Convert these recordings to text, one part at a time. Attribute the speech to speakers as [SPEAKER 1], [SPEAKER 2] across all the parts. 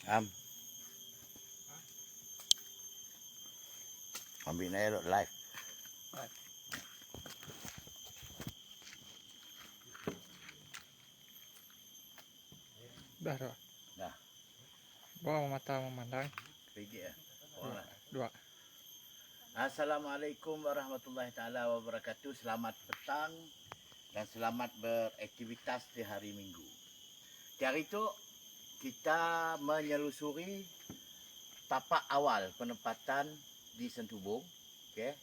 [SPEAKER 1] Am. Ambil naik live.
[SPEAKER 2] Dah, dah.
[SPEAKER 1] Dah.
[SPEAKER 2] Bawa mata memandang.
[SPEAKER 1] Pergi ya.
[SPEAKER 2] Dua.
[SPEAKER 1] Assalamualaikum warahmatullahi taala wabarakatuh. Selamat petang dan selamat beraktivitas di hari Minggu. Di hari itu kita menyelusuri tapak awal penempatan di Sentubong, okey.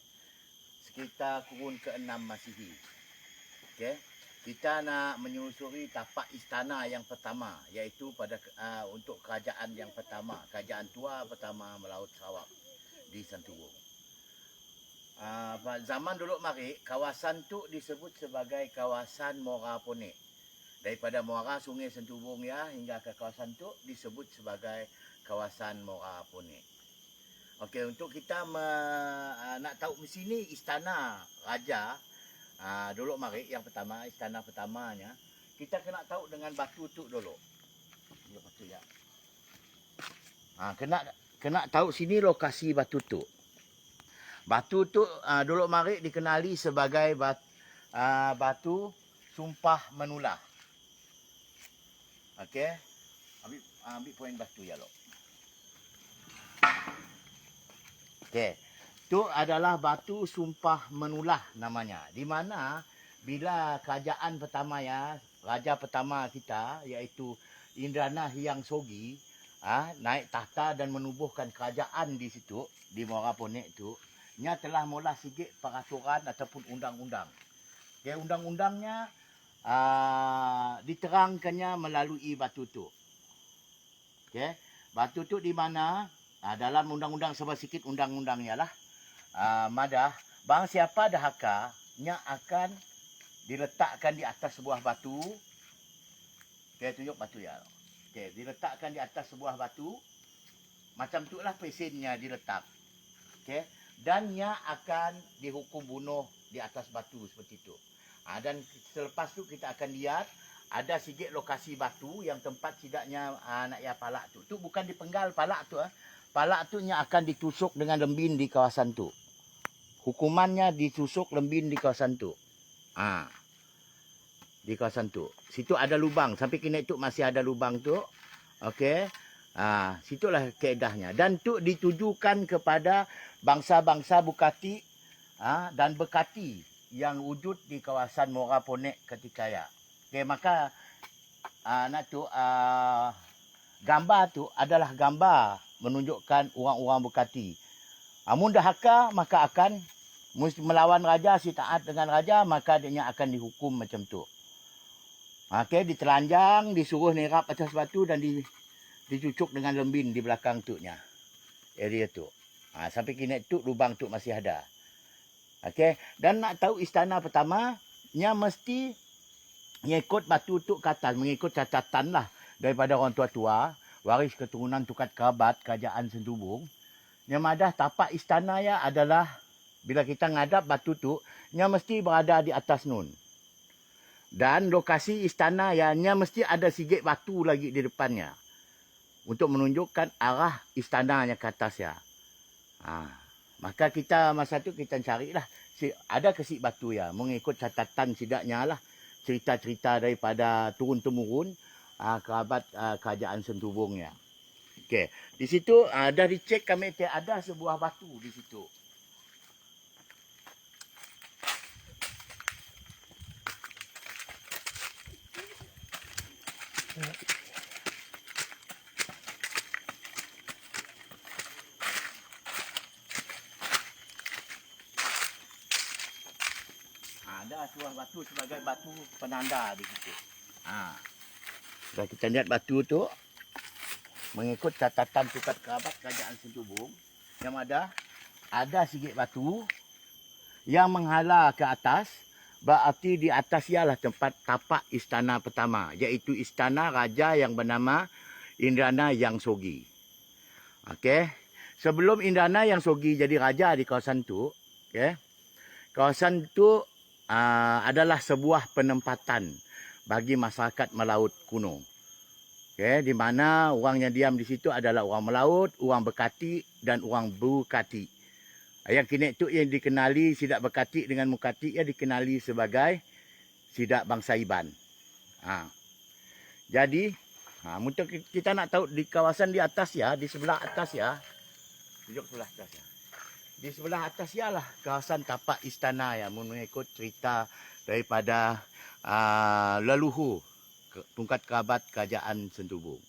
[SPEAKER 1] Sekitar kurun ke-6 Masihi. Okey. Kita nak menyusuri tapak istana yang pertama, iaitu pada untuk kerajaan yang pertama, kerajaan tua pertama melaut Sarawak di Sentubong. Zaman dulu mari, kawasan tu disebut sebagai kawasan Muara Ponek. Daripada Muara Sungai Sentubong ya hingga ke kawasan tu disebut sebagai kawasan Muara Ponek. Okey, untuk kita nak tahu di sini istana raja dulu mari yang pertama, istana pertamanya, kita kena tahu dengan batu tu dulu. Ya batu ya. Kena tahu sini lokasi batu tu. Batu tu dulu mari dikenali sebagai batu sumpah menulah. Okey. Ambil poin batu ya lo. Okey. Itu adalah batu sumpah menulah namanya. Di mana bila kerajaan pertama ya, raja pertama kita iaitu Indrana Hyang Sogi naik tahta dan menubuhkan kerajaan di situ di Muara Ponek itu, nya telah mula sikit peraturan ataupun undang-undang. Okay, undang-undangnya diterangkannya melalui batu tu. Okay, batu tu di mana dalam undang-undang sebab sikit undang-undangnya lah. Madah bang siapa dahaka nya akan diletakkan di atas sebuah batu. Okey, tunjuk batu ya. Okey, diletakkan di atas sebuah batu. Macam itulah pesennya diletak. Okey, dan nya akan dihukum bunuh di atas batu seperti itu. Dan selepas tu kita akan lihat ada sikit lokasi batu yang tempat tidaknya nak ya palak tu. Tu bukan dipenggal palak tu Palak tu nya akan ditusuk dengan lembin di kawasan tu. Hukumannya ditusuk lembin di kawasan tu. Di kawasan tu. Situ ada lubang. Sampai kini tu masih ada lubang tu. Okey. Situlah keedahnya. Dan tu ditujukan kepada bangsa-bangsa Bukati dan Bekati yang wujud di kawasan Muara Ponek ketika ya. Okey, maka gambar tu adalah gambar menunjukkan orang-orang Bukati. Amun dahaka maka akan melawan raja, si taat dengan raja, maka dia akan dihukum macam tu. Okey, ditelanjang, disuruh nerap atas batu dan dicucuk dengan lembin di belakang tu nya. Area tu. Sampai kini tu lubang tu masih ada. Okey, dan nak tahu istana pertama nya mesti mengikut batu tu ke atas, mengikut catatan lah daripada orang tua-tua, waris keturunan tukat kerabat kerajaan Sentubong. Yang madah tapak istana ya adalah bila kita ngadap batu tu, nya mesti berada di atas nun. Dan lokasi istana ya nya mesti ada sikit batu lagi di depannya. Untuk menunjukkan arah istananya ke atas ya. Maka kita masa tu kita carilah ada kesik batu ya, mengikut catatan sidaknya lah. Cerita-cerita daripada turun-temurun kerabat kerajaan Sentubong ya. Okey, di situ dah dicek kami ada sebuah batu di situ. Ada sebuah batu sebagai batu penanda di situ. Kalau kita lihat batu tu mengikut catatan tukat kerabat kerajaan Sentubong yang ada sikit batu yang menghala ke atas, berarti di atas ialah tempat tapak istana pertama, iaitu istana raja yang bernama Indrana Hyang Sogi. Okey, sebelum Indrana Hyang Sogi jadi raja di kawasan tu, okey, kawasan tu adalah sebuah penempatan bagi masyarakat melaut kuno. Okay, di mana orang yang diam di situ adalah orang Melaut, orang Bekati dan orang Bukati. Yang kini tu yang dikenali Sidak Bekati dengan Mukati ya dikenali sebagai Sidak Bangsa Iban. Jadi, untuk kita nak tahu di kawasan di atas ya, di sebelah atas ya. Tunjuk sebelah atas ya. Di sebelah atas ya lah kawasan tapak istana ya, mengikut cerita daripada leluhur tungkat kerabat kerajaan Sentubung.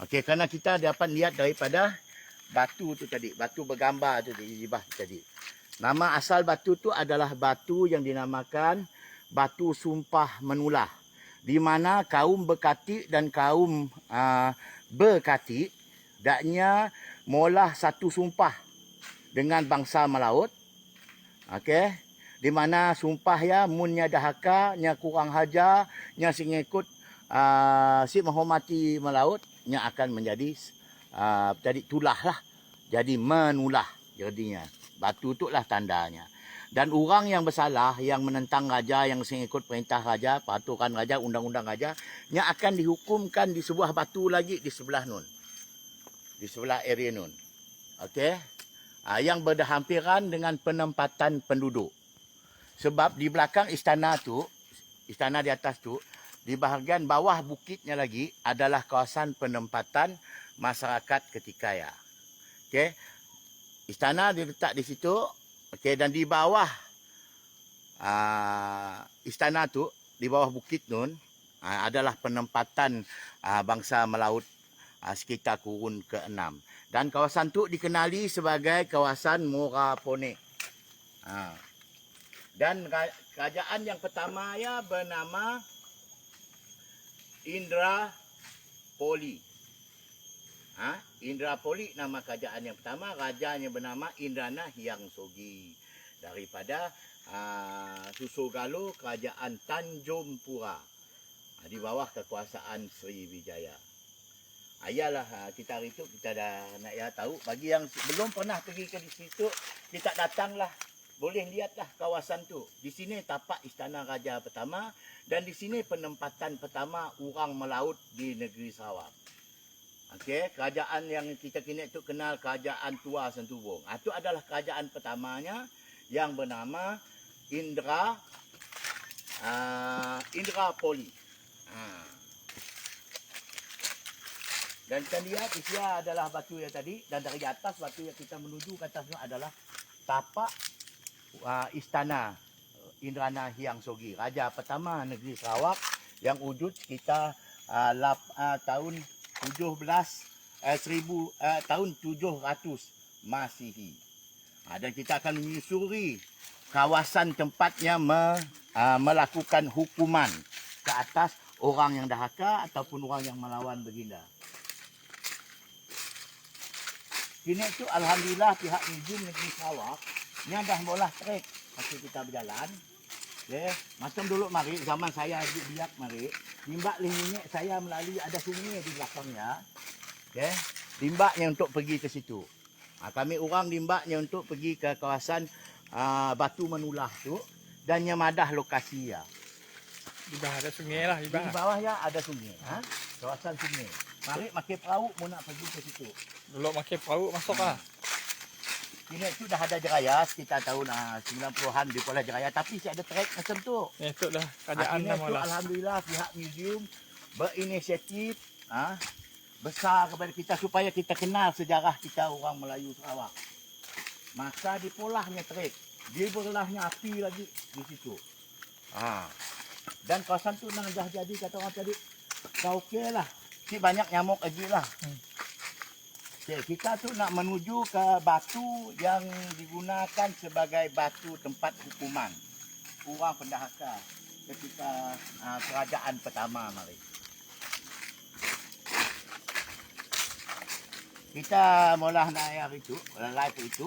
[SPEAKER 1] Okey, kerana kita dapat lihat daripada batu tu tadi, batu bergambar tu di jibah tadi. Nama asal batu tu adalah batu yang dinamakan batu sumpah menulah. Di mana kaum Bekati dan kaum Bekati daknya molah satu sumpah dengan bangsa Melaut. Okey. Di mana sumpah ya munnya dahaka, nya kurang haja, nya singikut si menghormati Melaut, nya akan menjadi jadi tulah lah. Jadi menulah jadinya. Batu tu lah tandanya. Dan orang yang bersalah, yang menentang raja, yang singikut perintah raja, peraturan raja, undang-undang raja, nya akan dihukumkan di sebuah batu lagi di sebelah nun. Di sebelah area nun. Okey. Yang berhampiran dengan penempatan penduduk. Sebab di belakang istana tu, istana di atas tu, di bahagian bawah bukitnya lagi adalah kawasan penempatan masyarakat ketika ya. Okey. Istana diletak di situ. Okey, dan di bawah istana tu, di bawah bukit nun, adalah penempatan bangsa Melaut sekitar kurun ke-6. Dan kawasan tu dikenali sebagai kawasan Morapone. Dan kerajaan yang pertama ya bernama Indrapoli. Indrapoli nama kerajaan yang pertama, rajanya bernama Indrana Hyang Sogi. Daripada Susugalo, kerajaan Tanjung Pura. Di bawah kekuasaan Sriwijaya. Ayalah kita hari itu kita dah nak ya tahu. Bagi yang belum pernah pergi ke di situ, kita datanglah. Boleh lihatlah kawasan tu. Di sini tapak istana raja pertama dan di sini penempatan pertama orang Melaut di negeri Sarawak. Okey, kerajaan yang kita kini tu kenal kerajaan tua Sentubung. Itu adalah kerajaan pertamanya yang bernama Indrapoli. Dan kita lihat di sini adalah batu yang tadi dan dari atas batu yang kita menuju ke atas adalah tapak istana Indrana Hyang Sogi, raja pertama negeri Sarawak yang wujud sekitar tahun 700 Masihi. Dan kita akan menyusuri kawasan tempatnya melakukan hukuman ke atas orang yang dahaka ataupun orang yang melawan baginda. Kini tu alhamdulillah pihak Museum Negeri Sarawak ni dah mula trek masa kita berjalan. Okay. Macam dulu mari zaman saya biak mari, limbak minyak saya melalui ada sungai di belakangnya. Okay. Limbaknya untuk pergi ke situ. Kami orang limbaknya untuk pergi ke kawasan Batu Menulah tu dan nyamadah lokasi ya.
[SPEAKER 2] Di bawah ada sungai lah.
[SPEAKER 1] Di bawah ya ada sungai. Kawasan sungai. Mari makai perahu mau nak pergi ke situ.
[SPEAKER 2] Dulu pakai perahu masuk lah.
[SPEAKER 1] Ini tu dah ada jeraya sekitar tahun 90-an di Kuala Jeraya, tapi si ada trek macam tu.
[SPEAKER 2] Itu dah kerajaan dah malas.
[SPEAKER 1] Alhamdulillah pihak museum berinisiatif besar kepada kita supaya kita kenal sejarah kita orang Melayu Sarawak. Maka dipolahnya trek, dibelahnya api lagi di situ. Dan kawasan tu nang dah jadi kata orang tadi, dah okey lah. Si banyak nyamuk lagi lah. Okay, kita tu nak menuju ke batu yang digunakan sebagai batu tempat hukuman orang pendahaka ketika kerajaan pertama mari. Kita mula nak hari itu, live itu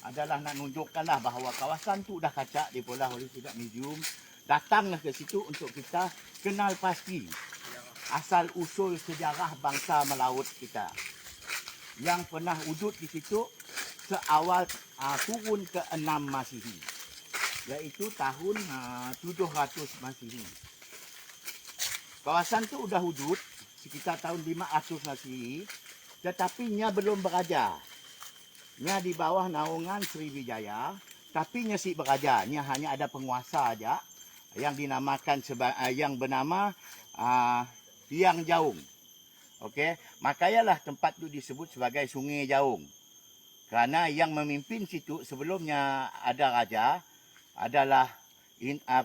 [SPEAKER 1] adalah nak nunjukkanlah bahawa kawasan tu dah kacak dipolah oleh Sidak Museum. Datanglah ke situ untuk kita kenal pasti asal usul sejarah bangsa Melaut kita yang pernah wujud di situ seawal kurun ke-6 Masihi, iaitu tahun 700 Masihi. Kawasan tu sudah wujud sekitar tahun 500 lagi, tetapi nya belum beraja. Nya di bawah naungan Sriwijaya, tapi nya si beraja. Nya hanya ada penguasa aja yang dinamakan yang bernama Hyang Jaung. Okey, makayalah tempat itu disebut sebagai Sungai Jaung. Kerana yang memimpin situ sebelumnya ada raja adalah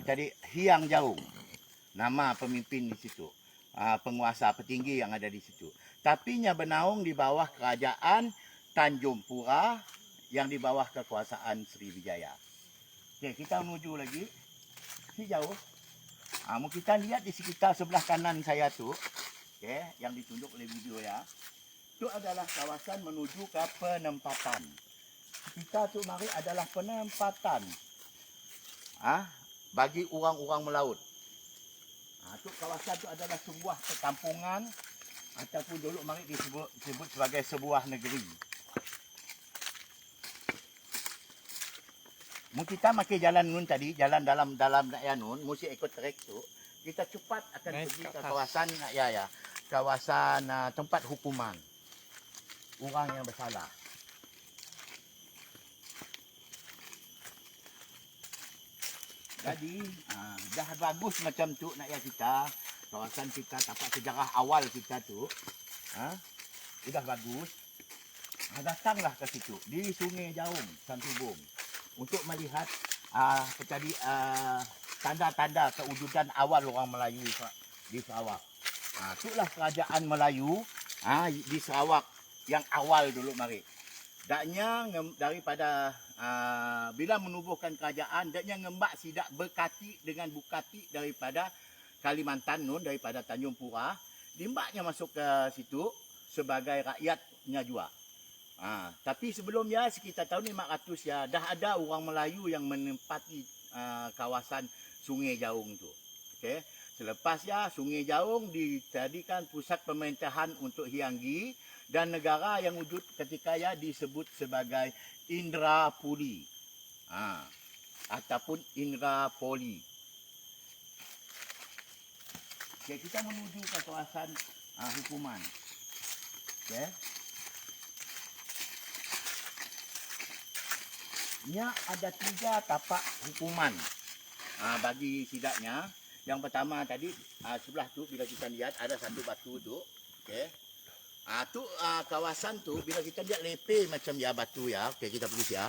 [SPEAKER 1] jadi Hyang Jaung. Nama pemimpin di situ. Penguasa petinggi yang ada di situ. Tapi nya bernaung di bawah kerajaan Tanjung Pura yang di bawah kekuasaan Sriwijaya. Okey, kita menuju lagi. Si jauh. Kita lihat di sekitar sebelah kanan saya tu, okey, yang ditunjuk oleh video ya. Itu adalah kawasan menuju ke penempatan. Kita tu mari adalah penempatan bagi orang-orang melaut. Itu kawasan itu adalah sebuah perkampungan ataupun dulu mari disebut sebagai sebuah negeri. Kita makan jalan nun tadi, jalan dalam ya nun, mesti ikut trek tu. Kita cepat akan pergi ke kawasan kawasan tempat hukuman orang yang bersalah. Jadi dah bagus macam tu nak ya kita. Kawasan kita tapak sejarah awal kita tu. Sudah bagus. Datanglah ke situ di Sungai Jaung, Santubong untuk melihat tanda-tanda kewujudan awal orang Melayu di Sarawak. Itulah kerajaan Melayu di Sarawak yang awal dulu mari. Daknya daripada bila menubuhkan kerajaan, daknya ngembak sidak berkati dengan bukati daripada Kalimantan nun, daripada Tanjung Pura, dimbaknya masuk ke situ sebagai rakyatnya juga. Tapi sebelumnya sekitar tahun 500 ya dah ada orang Melayu yang menempati kawasan Sungai Jaung tu. Okey. Selepas ya Sungai Jaung dijadikan pusat pemerintahan untuk Hyanggi dan negara yang wujud ketika ya disebut sebagai Indrapuri. Ataupun Indrapoli. Okay, kita menuju ke kawasan hukuman. Okay. Nya ada 3 tapak hukuman bagi sidaknya. Yang pertama tadi sebelah tu bila kita lihat ada satu batu tu. Okey. Kawasan tu bila kita lihat lepe macam ya batu ya. Okey, kita pergi ya.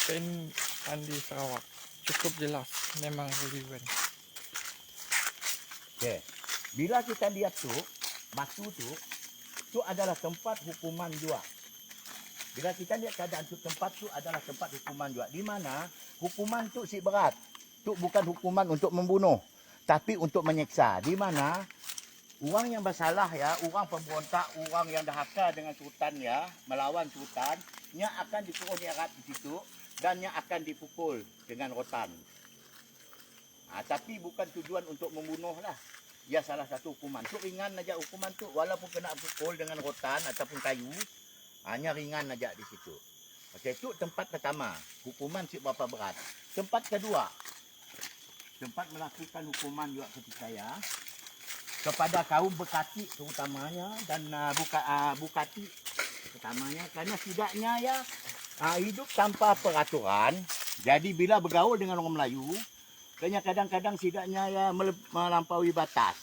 [SPEAKER 2] Pen Andi Sarawak cukup jelas, memang relevan.
[SPEAKER 1] Okey. Bila kita lihat tu batu tu adalah tempat hukuman juga. Bila kita lihat keadaan tu tempat tu adalah tempat hukuman juga. Di mana hukuman tu si berat. Tu bukan hukuman untuk membunuh, tapi untuk menyiksa. Di mana orang yang bersalah ya, orang pemberontak, orang yang dahaka dengan sultan ya, melawan sultan, nya akan disuruh nyerat di situ dan nya akan dipukul dengan rotan. Tapi bukan tujuan untuk membunuh lah. Ya salah satu hukuman. Tu ringan aja hukuman tu, walaupun kena pukul dengan rotan ataupun kayu, hanya ringan aja di situ. Okey, itu tempat pertama. Hukuman si berapa berat. Tempat kedua, tempat melakukan hukuman juga ketika ya kepada kaum Bekati terutamanya dan Bukati terutamanya kerana tidaknya ya hidup tanpa peraturan. Jadi bila bergaul dengan orang Melayu, kadang-kadang sidaknya ya melampaui batas.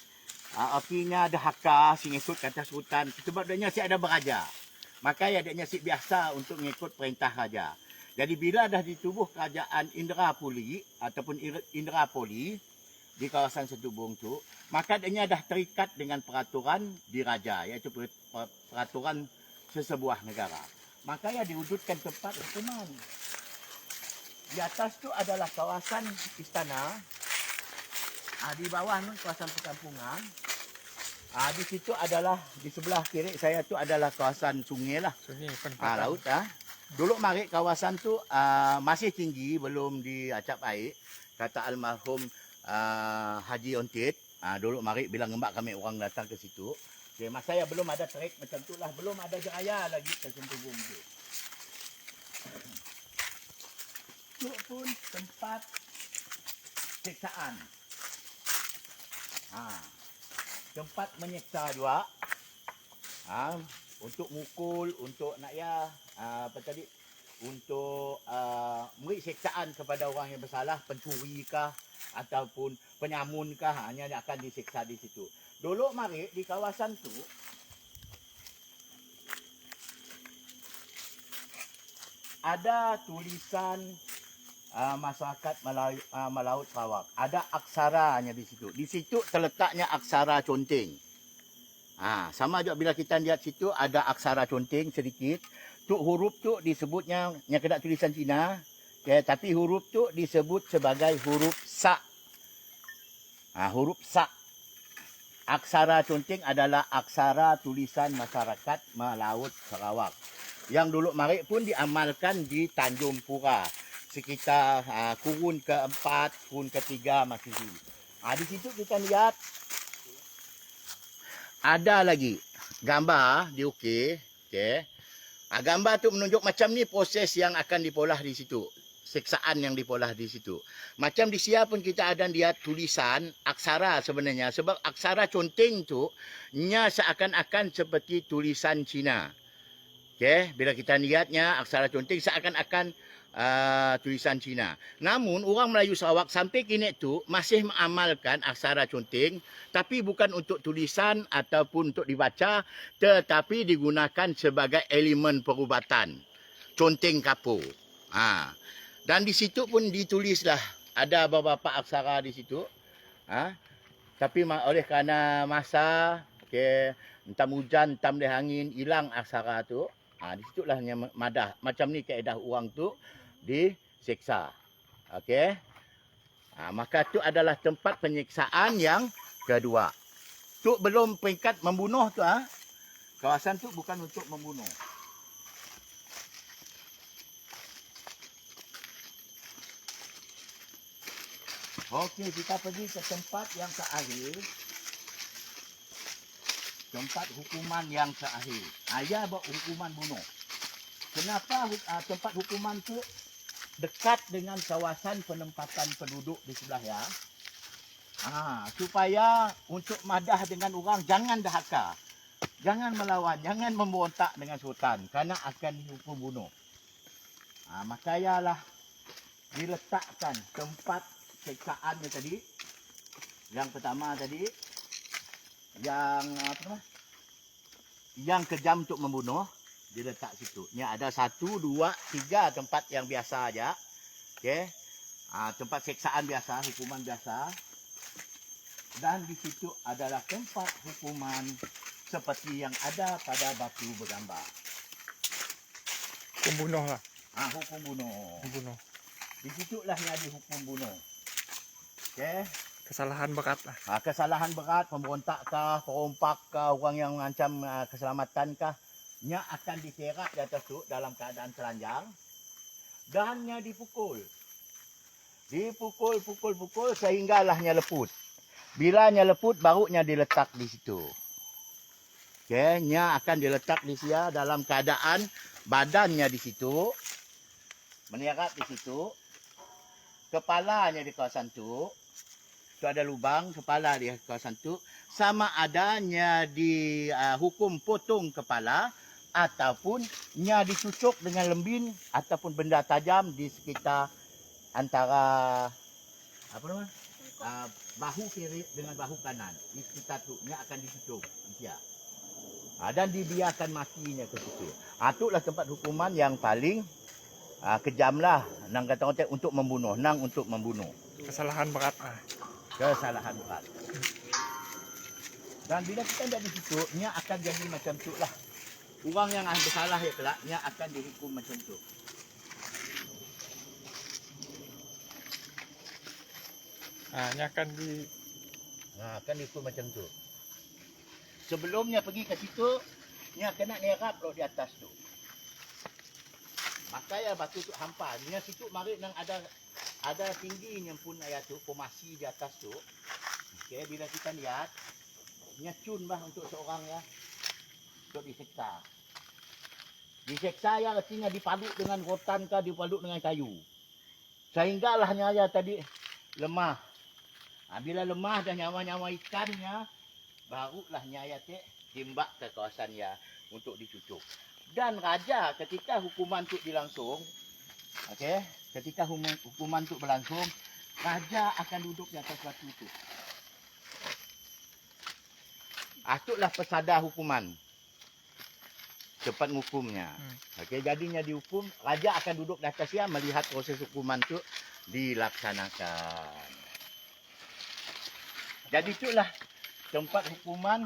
[SPEAKER 1] Artinya dahaka, singisut kata sultan sebab dia si ada beraja. Maka ya dia si biasa untuk mengikut perintah raja. Jadi bila dah ditubuh kerajaan Indrapoli ataupun Indrapoli di kawasan Santubong tu, maka dia dah terikat dengan peraturan diraja, iaitu peraturan sesebuah negara. Maka ya diwujudkan tempat hukuman. Di atas tu adalah kawasan istana, di bawah tu kawasan perkampungan. Di situ adalah di sebelah kiri saya tu adalah kawasan sungai lah.
[SPEAKER 2] Sungai penempatan.
[SPEAKER 1] Laut Dulu mari kawasan tu masih tinggi, belum diacap air. Kata almarhum Haji Ontit, dulu mari bila ngembak kami orang datang ke situ. Okay, masa saya belum ada trek macam tu lah, belum ada jaya lagi ke Santubong tu. Itu pun tempat siksaan. tempat menyeksa juga. Untuk mukul, untuk nak ya apa tadi? Untuk memberi seksaan kepada orang yang bersalah, pencuri kah ataupun penyamun kah, hanya akan diseksa di situ. Dulu mari di kawasan tu ada tulisan masyarakat Melaut Sarawak. Ada aksaranya di situ. Di situ terletaknya aksara conteng. Sama juga bila kita lihat situ ada aksara conteng sedikit. Tu huruf tu disebutnya yang kena tulisan Cina. Okay, tapi huruf tu disebut sebagai huruf sa. Huruf sa. Aksara conteng adalah aksara tulisan masyarakat Melaut Sarawak. Yang dulu mari pun diamalkan di Tanjung Pura. Sekitar kurun keempat, kurun ketiga Masihi. Di situ kita lihat ada lagi gambar diukir. Okay. Gambar tu menunjuk macam ni proses yang akan dipolah di situ. Seksaan yang dipolah di situ. Macam di sia pun kita ada lihat tulisan aksara sebenarnya. Sebab aksara conteng tu nya seakan-akan seperti tulisan Cina. Okay. Bila kita lihatnya aksara conteng seakan-akan tulisan Cina. Namun orang Melayu Sarawak sampai kini tu masih mengamalkan aksara conteng, tapi bukan untuk tulisan ataupun untuk dibaca, tetapi digunakan sebagai elemen perubatan. Conteng kapur. Dan di situ pun ditulislah ada beberapa aksara di situ. Tapi oleh kerana masa, okay, entam hujan, entam dia angin, hilang aksara tu. Di situlah yang madah. Macam ni kaedah orang tu diseksa. Okey. Maka tu adalah tempat penyiksaan yang kedua. Tu belum peringkat membunuh tu. Kawasan tu bukan untuk membunuh. Okey, kita pergi ke tempat yang terakhir. Tempat hukuman yang terakhir. Ya, hukuman bunuh. Kenapa tempat hukuman tu dekat dengan kawasan penempatan penduduk di sebelah ya? Supaya untuk madah dengan orang jangan dahaka. Jangan melawan, jangan memberontak dengan sultan kerana akan dihukum bunuh. Maka ialah diletakkan tempat seksaan tadi. Yang pertama tadi yang kejam untuk membunuh diletak situ. Ni ada 1, 2, 3 tempat yang biasa aja. Okey. Tempat seksaan biasa, hukuman biasa. Dan di situ adalah tempat hukuman seperti yang ada pada batu bergambar.
[SPEAKER 2] Pembunuh lah.
[SPEAKER 1] Hukum bunuh.
[SPEAKER 2] Pembunuh.
[SPEAKER 1] Di situlah yang dihukum bunuh. Okey.
[SPEAKER 2] Kesalahan berat lah.
[SPEAKER 1] Kesalahan berat, pemberontak kah, perompak kah, orang yang mengancam keselamatan kah, nya akan diserak di atas tu dalam keadaan telanjang dan nya dipukul. Dipukul sehinggalah nya leput. Bila nya leput baru nya diletak di situ. Okey, nya akan diletak di sia dalam keadaan badannya di situ, menyeret di situ, kepalanya di kawasan tu. Tu ada lubang kepala di kawasan tu, sama adanya dihukum potong kepala ataupun nya dicucuk dengan lembin ataupun benda tajam di sekitar antara bahu kiri dengan bahu kanan. Di sekitar tu nya akan dicucuk dan dibiarkan matinya ke situ. Itulah tempat hukuman yang paling kejam lah nang kata orang untuk membunuh, untuk membunuh.
[SPEAKER 2] Kesalahan berat lah.
[SPEAKER 1] Kesalahan berat. Dan bila kita tidak di situ, nya akan jadi macam tu lah. Orang yang bersalah ya kelak, nya akan dihukum macam tu.
[SPEAKER 2] Nya akan
[SPEAKER 1] dihukum macam tu. Sebelumnya pergi ke situ, nya kena nerap loh di atas tu. Maka ya batu tu hampa. Nya situ mari nang ada tingginya pun ayat tu, formasi di atas tu. Okey, bila kita lihat, nyacun bah untuk seorang ya, untuk diseksa. Diseksa ya artinya dipalut dengan rotan kah, dipalut dengan kayu. Sehinggalah nyawa tadi lemah. Bila lemah dan nyawa-nyawa ikannya barulah Nyai Atik timbak ke kawasan ya untuk dicucuk. Dan raja ketika hukuman itu dilangsung, okey, ketika hukuman itu berlangsung, raja akan duduk di atas batu itu. Itulah pesada hukuman. Cepat menghukumnya. Okey, jadinya dihukum, raja akan duduk di atasnya melihat proses hukuman itu dilaksanakan. Jadi itulah tempat hukuman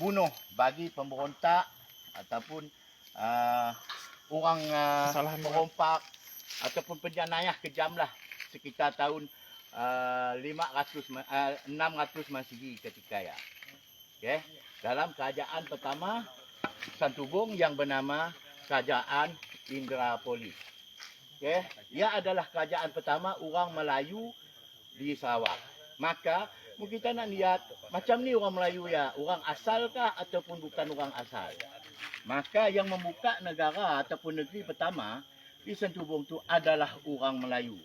[SPEAKER 1] bunuh bagi pemberontak ataupun orang
[SPEAKER 2] Kesalahan berat.
[SPEAKER 1] perompak ataupun penjenayah kejam lah sekitar tahun 600 Masihi ketika ya. Okey. Dalam kerajaan pertama Santubong yang bernama Kerajaan Indrapolis. Okey, ia adalah kerajaan pertama orang Melayu di Sarawak. Maka kita nak lihat macam ni orang Melayu ya, orang asal kah ataupun bukan orang asal. Maka yang membuka negara ataupun negeri pertama di Santubong tu adalah orang Melayu,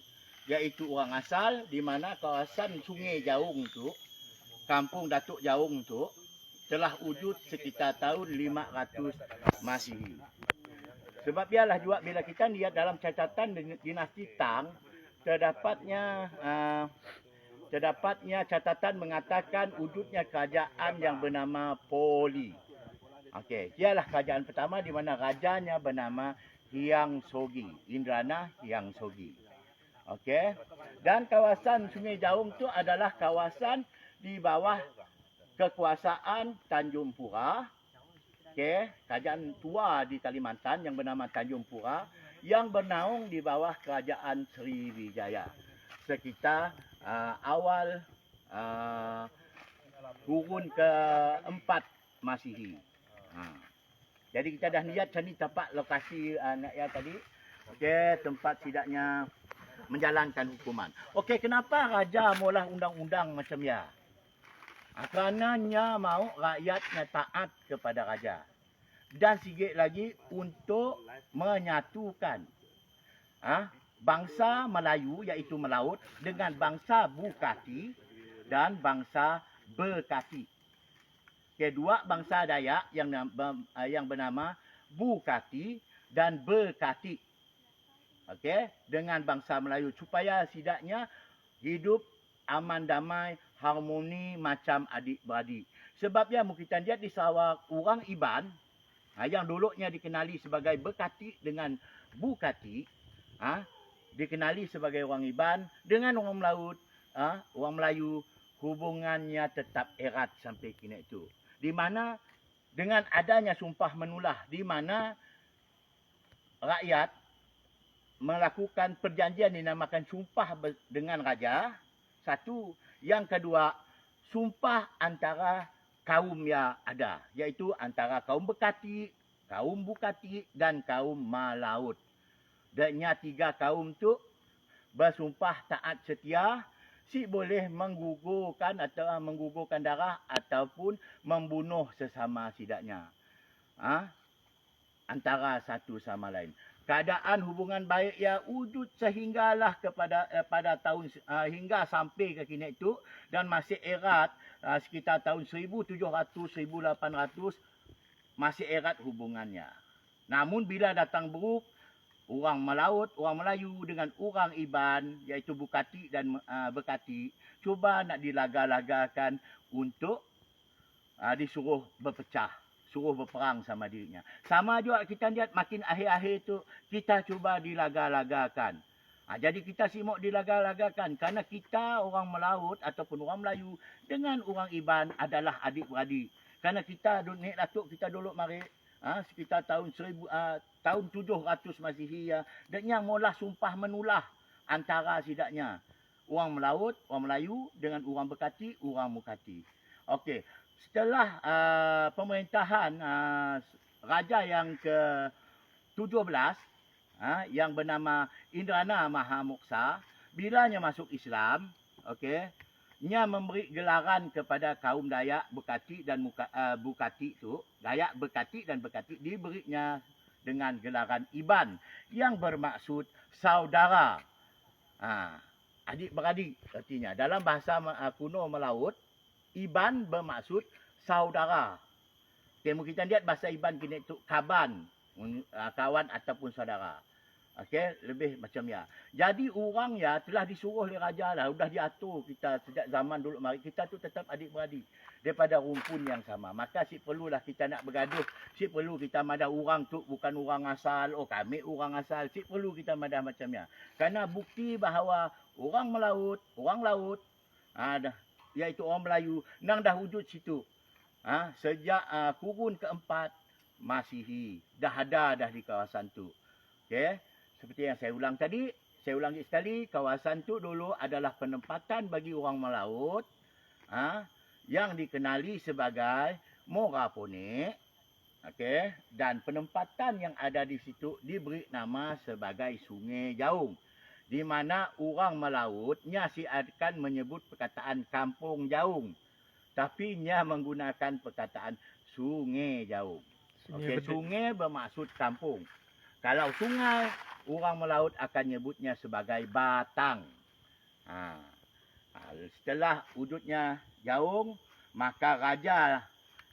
[SPEAKER 1] iaitu orang asal di mana kawasan Sungai Jaung tu, Kampung Datuk Jaung tu telah wujud sekitar tahun 500 Masihi. Sebab biarlah juga bila kita lihat dalam catatan dinasti Tang, terdapatnya catatan mengatakan wujudnya kerajaan yang bernama Poli. Okey, ialah kerajaan pertama di mana rajanya bernama Hyang Sogi, Indrana Hyang Sogi. Okey. Dan kawasan Sungai Jaung tu adalah kawasan di bawah kekuasaan Tanjung Pura. Okey, kerajaan tua di Kalimantan yang bernama Tanjung Pura yang bernaung di bawah kerajaan Sriwijaya. Sekitar awal kurun keempat Masihi. Jadi kita dah lihat macam ni tempat lokasi Nak Ya tadi. Okey, tempat tidaknya menjalankan hukuman. Okey, kenapa raja maulah undang-undang macam ya? Kerananya mau rakyatnya taat kepada raja. Dan sikit lagi untuk menyatukan bangsa Melayu iaitu Melaut dengan bangsa Bukati dan bangsa Bekati. Kedua bangsa Dayak yang bernama Bukati dan Bekati. Okey, dengan bangsa Melayu supaya setidaknya hidup aman damai, harmoni macam adik-beradik. Sebabnya kita lihat di Sarawak orang Iban yang dulunya dikenali sebagai Bekati dengan Bukati, dikenali sebagai orang Iban dengan orang Melaut, orang Melayu, hubungannya tetap erat sampai kini itu. Di mana dengan adanya sumpah menulah, di mana rakyat melakukan perjanjian dinamakan sumpah dengan raja. Satu, yang kedua, sumpah antara kaum yang ada, iaitu antara kaum Bekati, kaum Bukati dan kaum Melaut. Dan tiga kaum tu bersumpah taat setia, si boleh menggugurkan atau menggugurkan darah ataupun membunuh sesama sidaknya. Antara satu sama lain. Keadaan hubungan baik yang wujud sehinggalah pada tahun hingga sampai ke kini itu dan masih erat sekitar tahun 1700-1800 masih erat hubungannya. Namun bila datang buruk, orang Melaut, orang Melayu dengan orang Iban iaitu Bukati dan Bekati cuba nak dilaga-lagakan untuk disuruh berpecah, suruh berperang sama dirinya. Sama juga kita lihat makin akhir-akhir tu kita cuba dilaga-lagakan. Jadi kita simak dilaga-lagakan kerana kita orang Melaut ataupun orang Melayu dengan orang Iban adalah adik-beradik. Kerana kita Nek Datuk kita dulu mari sekitar tahun 700 Masihi dan yang mula sumpah menulah antara sidaknya orang Melaut, orang Melayu dengan orang Bekati, orang Bukati. Okey. Setelah pemerintahan raja yang ke-17 yang bernama Indrana Mahamoksa, bilanya masuk Islam, okey, nya memberi gelaran kepada kaum Dayak, Bekati dan Bukati itu, Dayak, Bekati dan Bekati diberinya dengan gelaran Iban yang bermaksud saudara. Adik-beradik artinya. Dalam bahasa kuno Melaut, Iban bermaksud saudara. Okay, mungkin kita lihat bahasa Iban kini tu kaban, kawan ataupun saudara. Okey, lebih macam ya. Jadi orang ya telah disuruh oleh raja lah, sudah diatur kita sejak zaman dulu mari kita tu tetap adik-beradik daripada rumpun yang sama. Maka si perlulah kita nak bergaduh, si perlu kita madah orang tu bukan orang asal, oh kami orang asal, si perlu kita madah macamnya. Karena bukti bahawa orang laut, dah, iaitu orang Melayu, nang dah wujud situ. Sejak kurun keempat Masihi, dah ada dah di kawasan tu. Okey. Seperti yang saya ulang tadi, saya ulangi sekali, kawasan tu dulu adalah penempatan bagi orang melaut yang dikenali sebagai Morapone. Okey, dan penempatan yang ada di situ diberi nama sebagai Sungai Jaung. Di mana orang melautnya si akan menyebut perkataan Kampung Jaung. Tapi nya menggunakan perkataan Sungai Jaung. Okey, sungai bermaksud kampung. Kalau sungai, orang melaut akan nyebutnya sebagai batang. Setelah wujudnya Jaung, maka raja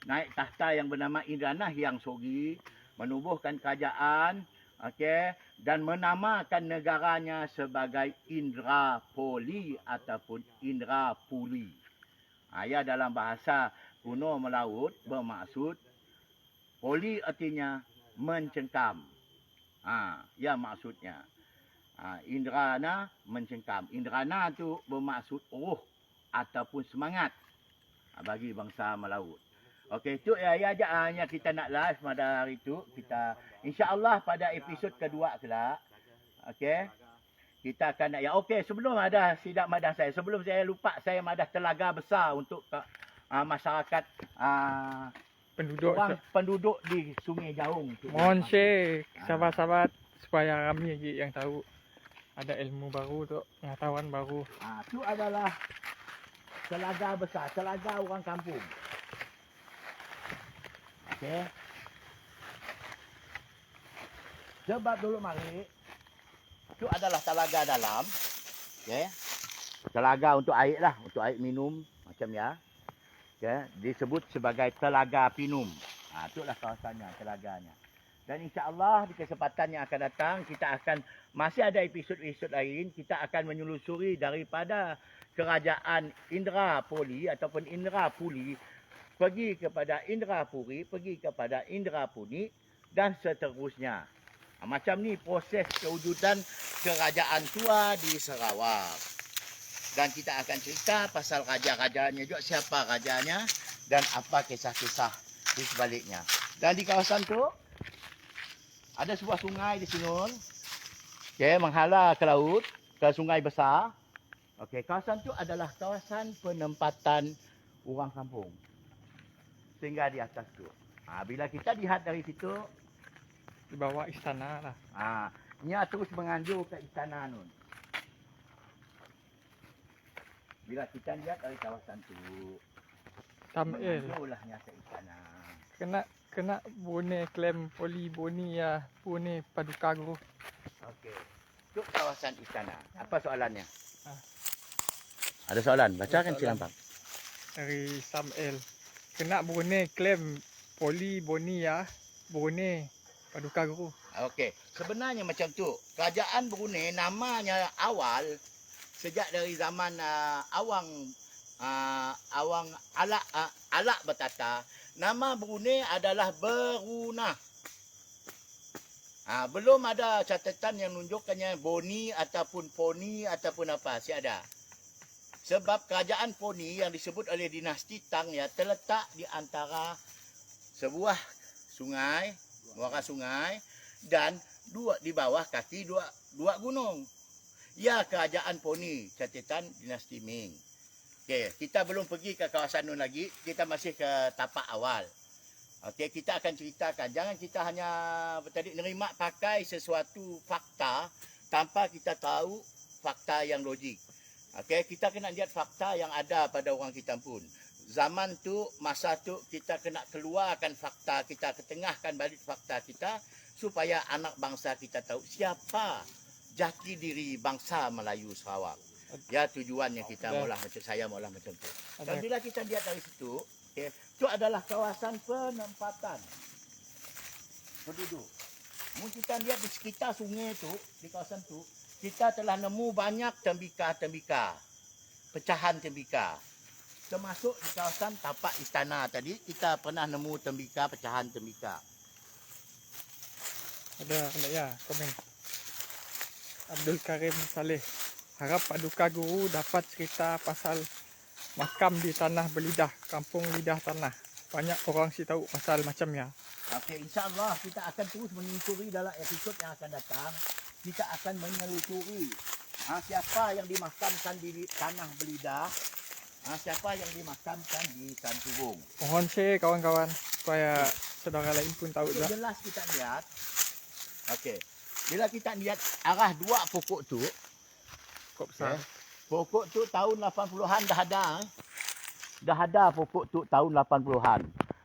[SPEAKER 1] naik tahta yang bernama Indranah yang Sogi, menubuhkan kerajaan, okey, dan menamakan negaranya sebagai Indrapoli ataupun Indrapuri. Ya, dalam bahasa kuno melaut bermaksud poli artinya mencengkam. Ya maksudnya. Indrana mencengkam. Indrana tu bermaksud roh ataupun semangat bagi bangsa melaut. Okey, itu ya hanya kita nak live pada hari itu. Kita insya-Allah pada episod kedua kelak. Okey. Kita akan nak okey, sebelum ada sidak madah saya, sebelum saya lupa saya madah telaga besar untuk masyarakat penduduk di Sungai Jaung.
[SPEAKER 2] Mohon share sahabat-sahabat supaya kami lagi yang tahu ada ilmu baru tu, pengetahuan baru.
[SPEAKER 1] Itu adalah telaga besar, telaga orang kampung. Okey. Sebab dulu mari itu adalah telaga dalam. Okey. Telaga untuk air lah, untuk air minum macam ya. Okay, disebut sebagai Telaga Pinum. Itulah kawasannya, telaganya. Dan insya-Allah di kesempatan yang akan datang kita akan masih ada episod-episod lain, kita akan menyelusuri daripada kerajaan Indrapoli ataupun Indrapuli pergi kepada Indrapuri, pergi kepada Indrapuni dan seterusnya. Macam ni proses kewujudan kerajaan tua di Sarawak. Dan kita akan cerita pasal raja-rajanya juga, siapa rajanya dan apa kisah-kisah di sebaliknya. Dan di kawasan tu ada sebuah sungai di sini. Okey, menghala ke laut, ke sungai besar. Okey, kawasan tu adalah kawasan penempatan orang kampung. Sehingga di atas tu. Bila kita lihat dari situ
[SPEAKER 2] Di bawah istana lah.
[SPEAKER 1] Nya terus menganjur ke istana nun. Bila kita lihat dari kawasan tu,
[SPEAKER 2] Samel.
[SPEAKER 1] ulahnya ke istana.
[SPEAKER 2] Kena bone klaim poli boni ya bone paduka guru.
[SPEAKER 1] Okey. Itu kawasan istana. Apa soalannya? Ada soalan? Bacakan silakan.
[SPEAKER 2] Dari Samel. Kena bone klaim poli boni ya bone paduka guru.
[SPEAKER 1] Okey. Sebenarnya macam tu. Kerajaan Brunei namanya awal sejak dari zaman awang Alak bertata, nama Brunei adalah Beruna. Belum ada catatan yang menunjukkannya Boni ataupun Poni ataupun apa, ada. Sebab kerajaan Poni yang disebut oleh dinasti Tang ya terletak di antara sebuah sungai, muara sungai dan di bawah kaki dua gunung. Ya, kerajaan Poni, catatan dinasti Ming. Okey, kita belum pergi ke kawasan nun lagi, kita masih ke tapak awal. Okey, kita akan ceritakan. Jangan kita hanya tadi nerima pakai sesuatu fakta tanpa kita tahu fakta yang logik. Okey, kita kena lihat fakta yang ada pada orang kita pun. Zaman tu, masa tu kita kena keluarkan fakta kita, ketengahkan balik fakta kita supaya anak bangsa kita tahu siapa jati diri bangsa Melayu Sarawak. Ya, tujuan yang kita maulah macam saya maulah macam tu. Dan bila kita lihat dari situ, Okey, itu adalah kawasan penempatan penduduk. Mun kita lihat di sekitar sungai tu, di kawasan tu, kita telah nemu banyak tembika-tembika, pecahan tembika. Termasuk di kawasan tapak istana tadi, kita pernah nemu tembika, pecahan tembika.
[SPEAKER 2] Ada ya komen. Abdul Karim Saleh. Harap Paduka Guru dapat cerita pasal makam di tanah berlidah, kampung lidah tanah. Banyak orang si tahu pasal macamnya.
[SPEAKER 1] Okey, insya-Allah kita akan terus menyusuri dalam episod yang akan datang. Kita akan menelusuri siapa yang dimakamkan di tanah Belidah, siapa yang dimakamkan di Santubong.
[SPEAKER 2] Mohon share kawan-kawan supaya saudara lain pun tahu
[SPEAKER 1] Itu
[SPEAKER 2] juga.
[SPEAKER 1] jelas kita lihat. Okey. Bila kita lihat arah dua pokok tu,
[SPEAKER 2] Kok besar.
[SPEAKER 1] pokok tu tahun 80-an dah ada. Dah ada pokok tu tahun 80-an.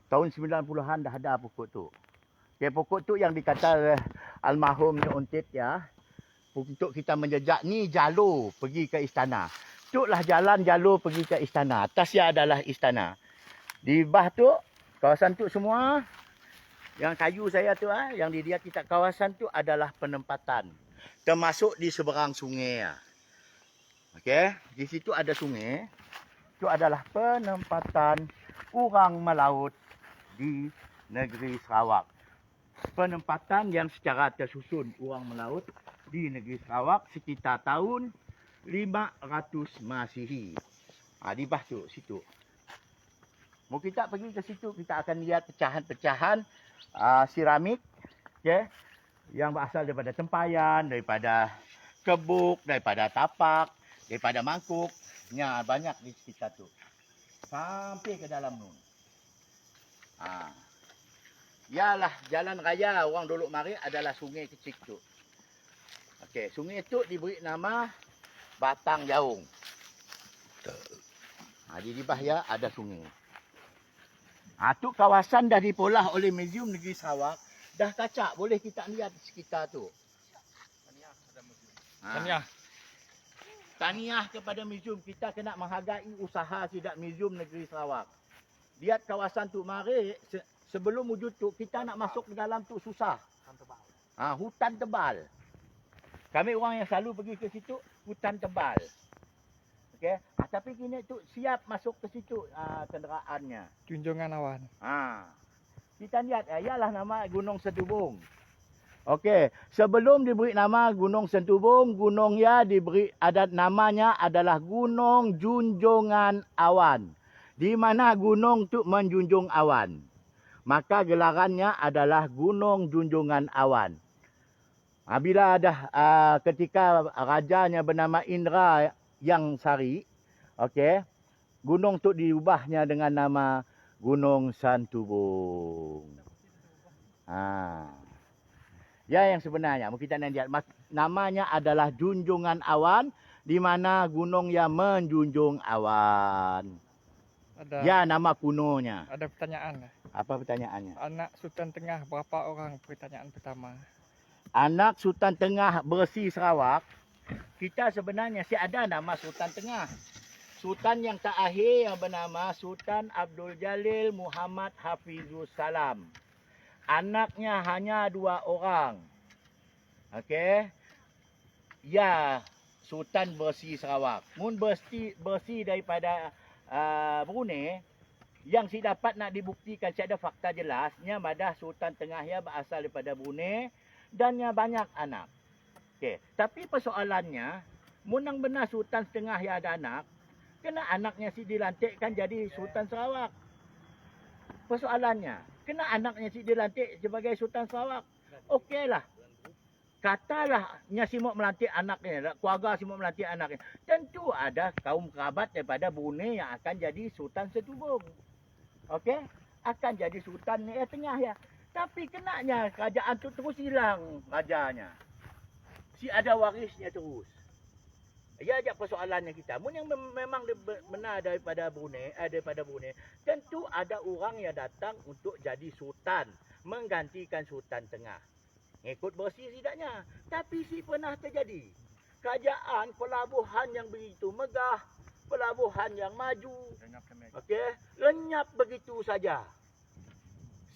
[SPEAKER 1] Tahun 90-an dah ada pokok tu. Okay, pokok tu yang dikata almarhum Nek Ontit ya. Untuk kita menjejak ni jalur pergi ke istana. Itulah jalan jalur pergi ke istana. Atasnya adalah istana. Di bawah tu, kawasan tu semua yang kayu saya tu yang dilihat kita kawasan tu adalah penempatan. Termasuk di seberang sungai. Okey, di situ ada sungai. Itu adalah penempatan orang melaut di negeri Sarawak. Penempatan yang secara tersusun orang melaut di negeri Sarawak sekitar tahun 500 Masihi. Di bawah tu, situ. Mau kita pergi ke situ, kita akan lihat pecahan-pecahan seramik, okay, yang berasal daripada tempayan, daripada kebuk, daripada tapak, daripada mangkuk. Banyak di sekitar tu. Sampai ke dalam nun. Yalah jalan raya orang dulu mari adalah sungai kecil tu. Okey, sungai tu diberi nama Batang Jaung. Di bawah ya ada sungai. Tu kawasan dah dipolah oleh Museum Negeri Sarawak. Dah kacak, boleh kita lihat di sekitar tu.
[SPEAKER 2] Tahniah.
[SPEAKER 1] Tahniah kepada museum. Kita kena menghargai usaha sidak Museum Negeri Sarawak. Lihat kawasan tu mari sebelum wujud tu kita nak masuk ke dalam tu susah. Hutan tebal. Kami orang yang selalu pergi ke situ hutan tebal. Okey, tapi kini tu siap masuk ke situ kenderaannya.
[SPEAKER 2] Junjungan awan.
[SPEAKER 1] Kita lihat ialah nama Gunung Sentubong. Okey, sebelum diberi nama Gunung Sentubong, gunung ya diberi adat namanya adalah Gunung Junjungan Awan. Di mana gunung tu menjunjung awan. Maka gelarannya adalah Gunung Junjungan Awan. Bila dah ketika rajanya bernama Indra Yang Sari, okey, gunung tu diubahnya dengan nama Gunung Santubong. Ya yang sebenarnya kita nak lihat namanya adalah Junjungan Awan, di mana gunung yang menjunjung awan. Ya nama kunonya.
[SPEAKER 2] Ada pertanyaan.
[SPEAKER 1] Apa pertanyaannya?
[SPEAKER 2] Anak Sultan Tengah berapa orang? Pertanyaan pertama.
[SPEAKER 1] Anak Sultan Tengah Bersih Sarawak, kita sebenarnya ada nama Sultan Tengah. Sultan yang terakhir yang bernama Sultan Abdul Jalil Muhammad Hafizul Salam. Anaknya hanya 2 orang. Okey. Ya, Sultan Bersih Sarawak. Mun bersih daripada Brunei, yang si dapat nak dibuktikan si ada fakta jelasnya madah Sultan Tengah ya berasal daripada Brunei dan nya banyak anak. Okey, tapi persoalannya munang benar Sultan Tengah ya ada anak, kena anaknya si dilantikkan jadi Sultan Sarawak. Persoalannya, kena anaknya si dilantik sebagai Sultan Sarawak. Okeylah. Katalah nya si mau melantik anaknya, keluarga si mau melantik anaknya. Tentu ada kaum kerabat daripada Brunei yang akan jadi Sultan Sentubong. Okey? Akan jadi Sultan Tengah ya. Tapi kenanya kerajaan tu terus hilang rajanya. Si ada warisnya terus. Ya aja persoalannya kita. Mun yang memang benar daripada Brunei, tentu ada orang yang datang untuk jadi sultan, menggantikan Sultan Tengah. Ngikut bersih tidaknya. Tapi si pernah terjadi. Kerajaan pelabuhan yang begitu megah, pelabuhan yang maju.
[SPEAKER 2] Lenyap lemek.
[SPEAKER 1] Okey, lenyap begitu saja.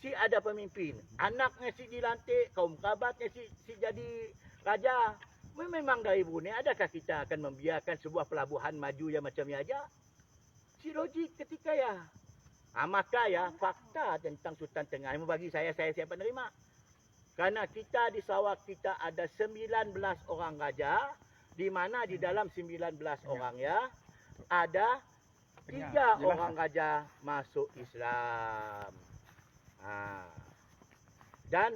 [SPEAKER 1] Si ada pemimpin, anaknya si dilantik, kaum kerabatnya si jadi raja. Memang dari Brunei, adakah kita akan membiarkan sebuah pelabuhan maju yang macam ni aja? Si logik ketika ya. Maka ya fakta tentang Sultan Tengah yang bagi saya siap menerima. Kerana kita di Sarawak kita ada 19 orang raja, di mana di dalam 19 orang ya ada 3 orang raja masuk Islam. Dan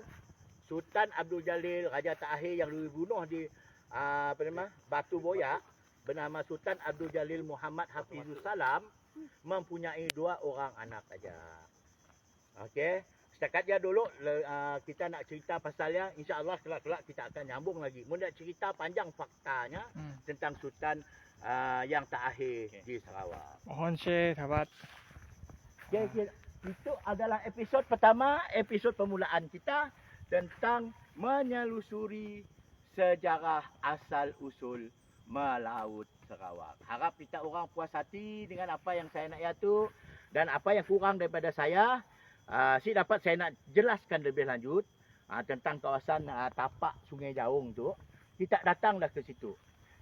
[SPEAKER 1] Sultan Abdul Jalil, Raja terakhir yang dibunuh di Batu Boyak, bernama Sultan Abdul Jalil Muhammad Hafizul Salam, mempunyai 2 orang anak saja. Okey, setakat dia dulu kita nak cerita pasalnya, insya-Allah kelak-kelak kita akan nyambung lagi. Mula cerita panjang faktanya tentang Sultan yang terakhir di Sarawak.
[SPEAKER 2] Mohon share sahabat.
[SPEAKER 1] Okay, itu adalah episod pertama, episod permulaan kita tentang menyelusuri sejarah asal usul melaut Sarawak. Harap kita orang puas hati dengan apa yang saya nak yaitu dan apa yang kurang daripada saya. Dapat saya nak jelaskan lebih lanjut tentang kawasan tapak Sungai Jaung tu. Kita datanglah ke situ.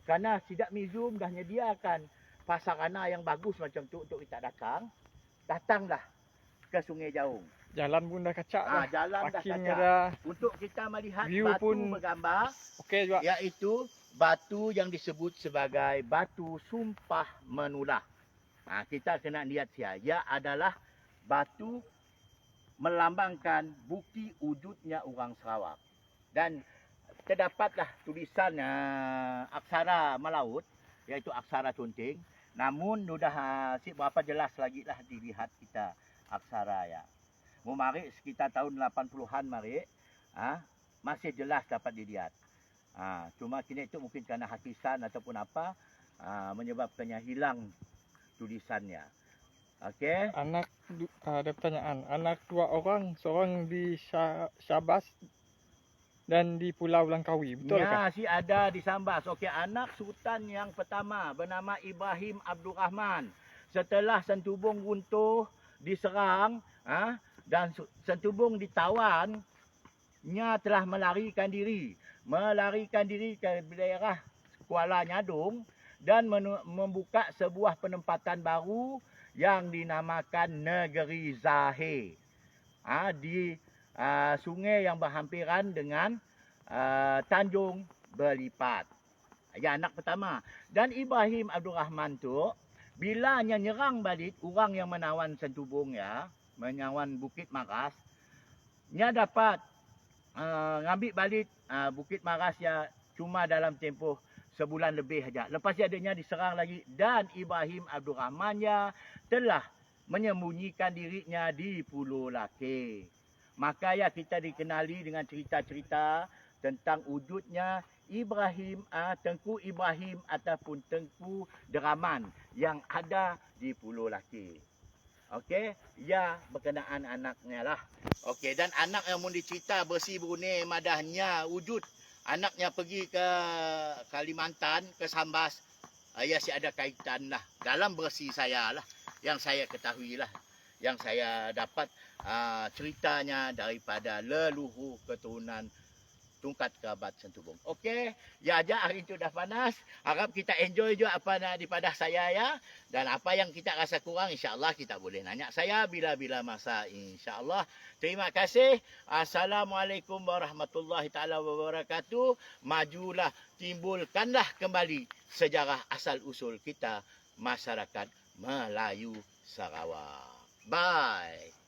[SPEAKER 1] Kerana Sidak Museum dah menyediakan pasarana yang bagus macam tu untuk kita datang. Datanglah ke Sungai Jaung.
[SPEAKER 2] Jalan pun dah kacak dah.
[SPEAKER 1] Jalan dah
[SPEAKER 2] Parking
[SPEAKER 1] kacak.
[SPEAKER 2] dah.
[SPEAKER 1] Untuk kita melihat
[SPEAKER 2] View
[SPEAKER 1] batu
[SPEAKER 2] pun
[SPEAKER 1] bergambar,
[SPEAKER 2] okey juga.
[SPEAKER 1] iaitu batu yang disebut sebagai batu sumpah menulah. Kita kena lihat sia. Ia adalah batu melambangkan bukti wujudnya orang Sarawak. Dan terdapatlah tulisan aksara melaut, iaitu aksara Conteng. Namun sudah berapa jelas lagi lah dilihat kita aksara ya. Mari sekitar tahun 80-an mari, masih jelas dapat dilihat. Cuma kini itu mungkin kerana hakisan ataupun apa menyebabkannya hilang tulisannya. Okey.
[SPEAKER 2] Ada pertanyaan. Anak 2 orang, seorang di Syabas dan di Pulau Langkawi. Betul
[SPEAKER 1] Ya,
[SPEAKER 2] ke?
[SPEAKER 1] si ada di Sambas. Okey, anak sultan yang pertama bernama Ibrahim Abdul Rahman. Setelah Sentubong runtuh, diserang, dan Sentubong ditawan, nya telah melarikan diri ke daerah Kuala Nyadong dan membuka sebuah penempatan baru yang dinamakan Negeri Zahir di sungai yang berhampiran dengan Tanjung Berlipat. Ya, anak pertama. Dan Ibrahim Abdul Rahman tu bila nyerang balik orang yang menawan Sentubong ya, menawan Bukit Maras, nya dapat ngambil balik Bukit Maras ya cuma dalam tempoh sebulan lebih saja. Lepas adanya diserang lagi dan Ibrahim Abdul Rahman ya telah menyembunyikan dirinya di Pulau Lake. Maka ya kita dikenali dengan cerita-cerita tentang wujudnya Ibrahim, Tengku Ibrahim ataupun Tengku Deraman yang ada di Pulau Lake. Okey, ya berkenaan anaknya lah. Okey, dan anak yang mau dicerita bersih Brunei madahnya wujud. Anaknya pergi ke Kalimantan, ke Sambas. Ya si ada kaitan lah. Dalam bersih saya lah. Yang saya ketahui lah. Yang saya dapat ceritanya daripada leluhur keturunan tungkat kerabat Sentubong. Okey, ya aja hari itu dah panas. Harap kita enjoy juga apa nak di padah saya ya. Dan apa yang kita rasa kurang insya-Allah kita boleh nanya saya bila-bila masa insya-Allah. Terima kasih. Assalamualaikum warahmatullahi taala wabarakatuh. Majulah, timbulkanlah kembali sejarah asal usul kita masyarakat Melayu Sarawak. Bye.